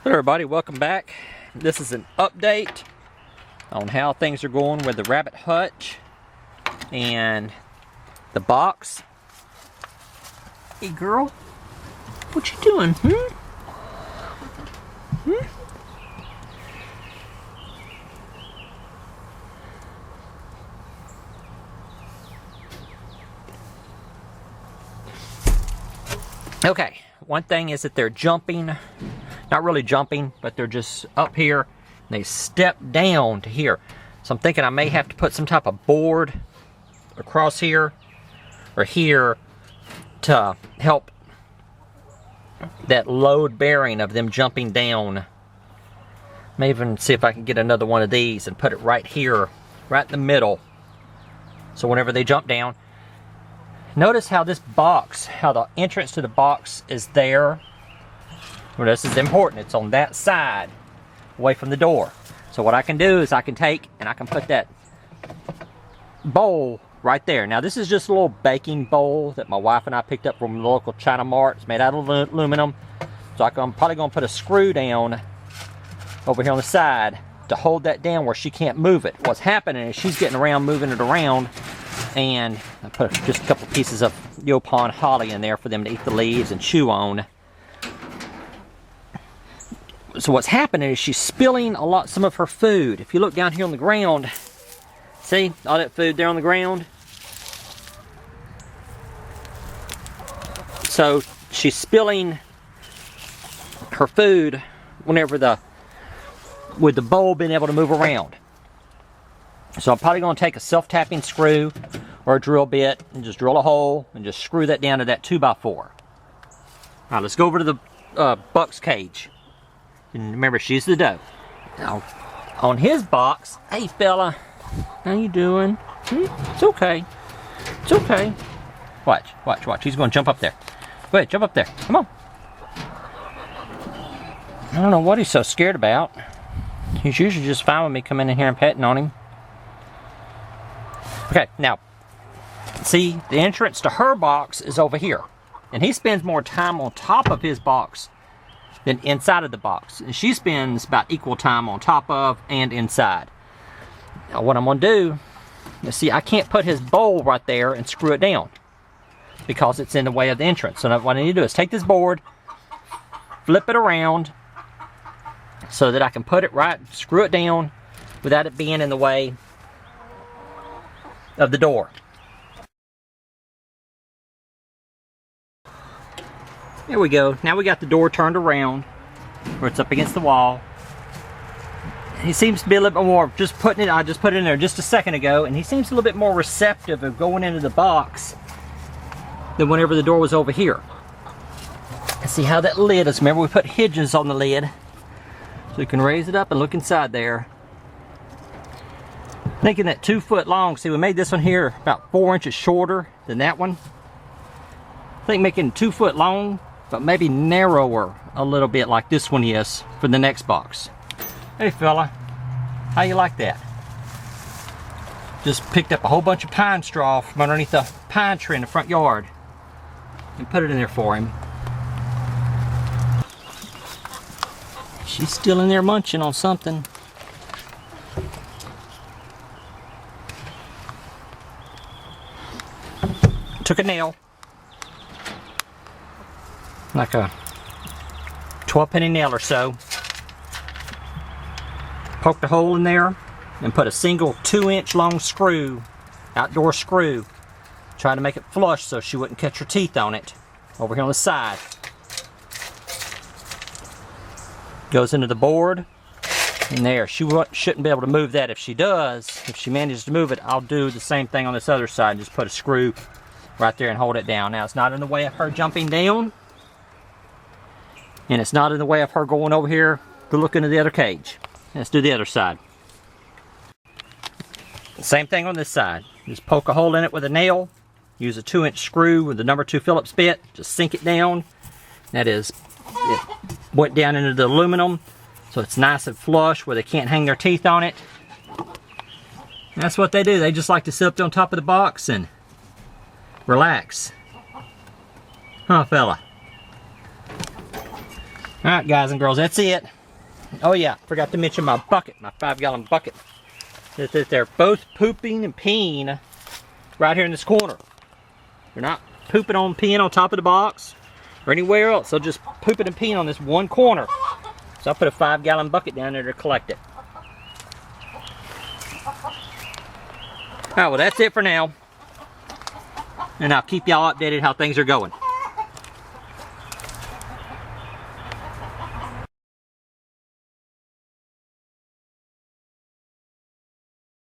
Hello everybody, welcome back. This is an update on how things are going with the rabbit hutch and the box. Hey girl, what you doing? Okay, one thing is that they're jumping. Not really jumping, but they're just up here and they step down to here. So I'm thinking I may have to put some type of board across here or here to help that load bearing of them jumping down. May even see if I can get another one of these and put it right here, right in the middle. So whenever they jump down, notice how this box, how the entrance to the box is there. Well, this is important. It's on that side, away from the door. So what I can do is I can take and I can put that bowl right there. Now this is just a little baking bowl that my wife and I picked up from the local China Mart. It's made out of aluminum. So I'm probably going to put a screw down over here on the side to hold that down where she can't move it. What's happening is she's getting around, moving it around, and I put just a couple pieces of Yopon holly in there for them to eat the leaves and chew on. So what's happening is she's spilling some of her food. If you look down here on the ground, see all that food there on the ground? So she's spilling her food whenever with the bowl being able to move around. So I'm probably going to take a self-tapping screw or a drill bit and just drill a hole and just screw that down to that 2x4. All right, let's go over to the buck's cage. And remember, she's the doe. Now, on his box, hey fella, how you doing? It's okay. It's okay. Watch, watch, watch. He's going to jump up there. Go ahead, jump up there. Come on. I don't know what he's so scared about. He's usually just fine with me coming in here and petting on him. Okay, now, see, the entrance to her box is over here. And he spends more time on top of his box than inside of the box. And she spends about equal time on top of and inside. Now what I'm going to do, you see, I can't put his bowl right there and screw it down because it's in the way of the entrance. So what I need to do is take this board, flip it around so that I can put it right, screw it down without it being in the way of the door. There we go. Now we got the door turned around where it's up against the wall. He seems to be a little bit more, I just put it in there just a second ago, and he seems a little bit more receptive of going into the box than whenever the door was over here. Let's see how that lid is. Remember, we put hinges on the lid so you can raise it up and look inside there. Thinking that 2 foot long, see, we made this one here about 4 inches shorter than that one. I think making 2 foot long, but maybe narrower a little bit like this one is for the next box. Hey fella, how you like that? Just picked up a whole bunch of pine straw from underneath the pine tree in the front yard and put it in there for him. She's still in there munching on something. Took a nail, like a 12-penny nail or so, poked a hole in there and put a single 2-inch long screw, outdoor screw, trying to make it flush so she wouldn't catch her teeth on it, over here on the side. Goes into the board, and there. She shouldn't be able to move that. If she does, if she manages to move it, I'll do the same thing on this other side, just put a screw right there and hold it down. Now it's not in the way of her jumping down, and it's not in the way of her going over here to look into the other cage. Let's do the other side. Same thing on this side. Just poke a hole in it with a nail, use a 2-inch screw with the number 2 Phillips bit, just sink it down. That is, it went down into the aluminum so it's nice and flush where they can't hang their teeth on it. And that's what they do. They just like to sit up on top of the box and relax. Huh, fella? Alright guys and girls, that's it. Oh yeah, forgot to mention my bucket, my 5-gallon bucket. They're both pooping and peeing right here in this corner. They're not pooping on peeing on top of the box or anywhere else. They'll just pooping and peeing on this one corner. So I put a 5-gallon bucket down there to collect it. Alright, well that's it for now. And I'll keep y'all updated how things are going.